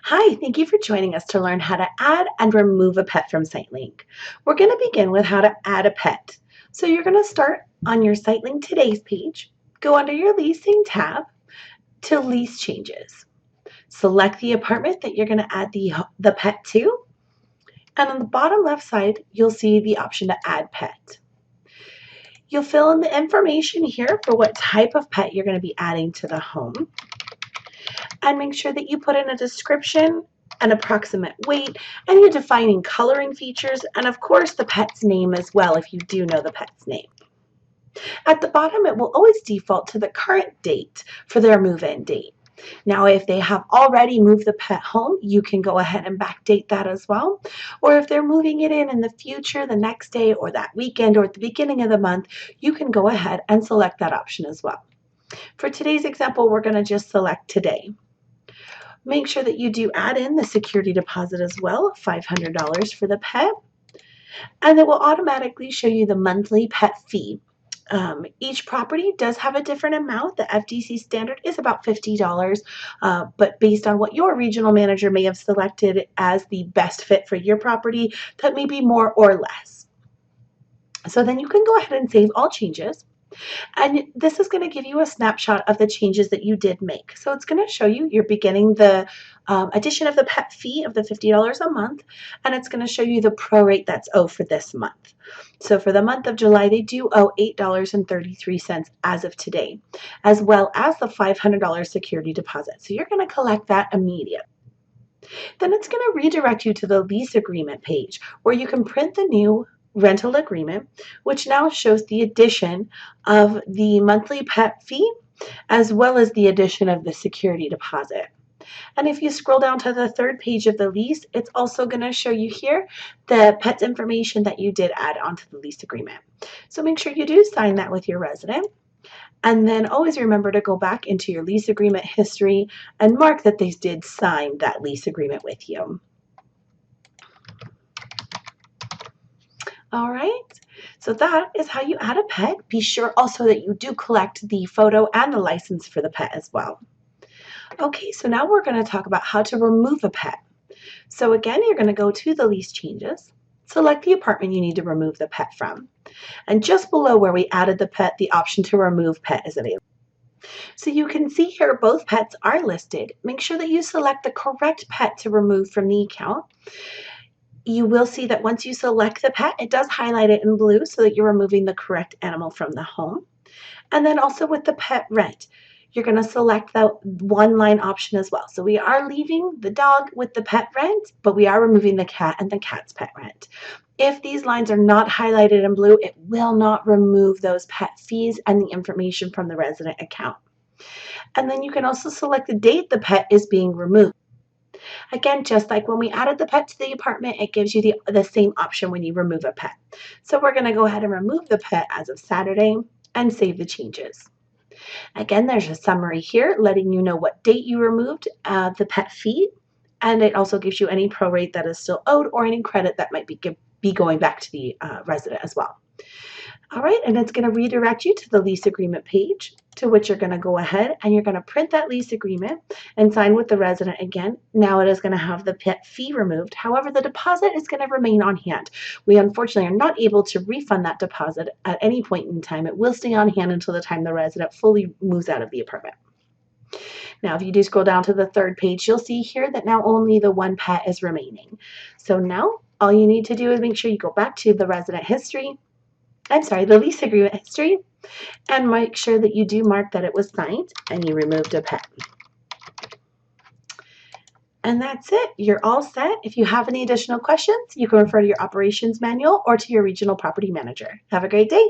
Hi, thank you for joining us to learn how to add and remove a pet from SiteLink. We're going to begin with how to add a pet. So you're going to start on your SiteLink Today's page, go under your Leasing tab to Lease Changes. Select the apartment that you're going to add the pet to, and on the bottom left side, you'll see the option to Add Pet. You'll fill in the information here for what type of pet you're going to be adding to the home, and make sure that you put in a description, an approximate weight, and you're defining coloring features, and of course the pet's name as well if you do know the pet's name. At the bottom, it will always default to the current date for their move-in date. Now, if they have already moved the pet home, you can go ahead and backdate that as well. Or if they're moving it in the future, the next day or that weekend or at the beginning of the month, you can go ahead and select that option as well. For today's example, we're going to just select today. Make sure that you do add in the security deposit as well, $500 for the pet, and it will automatically show you the monthly pet fee. Each property does have a different amount. The FDC standard is about $50, but based on what your regional manager may have selected as the best fit for your property, that may be more or less. So then you can go ahead and save all changes. And this is going to give you a snapshot of the changes that you did make. So it's going to show you you're beginning the addition of the pet fee of the $50 a month, and it's going to show you the prorate that's owed for this month. So for the month of July, they do owe $8.33 as of today, as well as the $500 security deposit. So you're going to collect that immediately. Then it's going to redirect you to the lease agreement page where you can print the new rental agreement, which now shows the addition of the monthly pet fee as well as the addition of the security deposit. And if you scroll down to the third page of the lease, it's also going to show you here the pet's information that you did add onto the lease agreement. So make sure you do sign that with your resident. And then always remember to go back into your lease agreement history and mark that they did sign that lease agreement with you. All right, so that is how you add a pet. Be sure also that you do collect the photo and the license for the pet as well. Okay, so now we're going to talk about how to remove a pet. So again, you're going to go to the lease changes, select the apartment you need to remove the pet from. And just below where we added the pet, the option to remove pet is available. So you can see here both pets are listed. Make sure that you select the correct pet to remove from the account. You will see that once you select the pet, it does highlight it in blue so that you're removing the correct animal from the home. And then also with the pet rent, you're going to select the one line option as well. So we are leaving the dog with the pet rent, but we are removing the cat and the cat's pet rent. If these lines are not highlighted in blue, it will not remove those pet fees and the information from the resident account. And then you can also select the date the pet is being removed. Again, just like when we added the pet to the apartment, it gives you the same option when you remove a pet. So we're going to go ahead and remove the pet as of Saturday and save the changes. Again, there's a summary here letting you know what date you removed the pet fee, and it also gives you any prorate that is still owed or any credit that might be going back to the resident as well. All right, and it's going to redirect you to the lease agreement page, to which you're going to go ahead and you're going to print that lease agreement and sign with the resident again. Now it is going to have the pet fee removed. However, the deposit is going to remain on hand. We unfortunately are not able to refund that deposit at any point in time. It will stay on hand until the time the resident fully moves out of the apartment. Now, if you do scroll down to the third page, you'll see here that now only the one pet is remaining. So now all you need to do is make sure you go back to the resident history, the lease agreement history, and make sure that you do mark that it was signed and you removed a pet. And that's it. You're all set. If you have any additional questions, you can refer to your operations manual or to your regional property manager. Have a great day.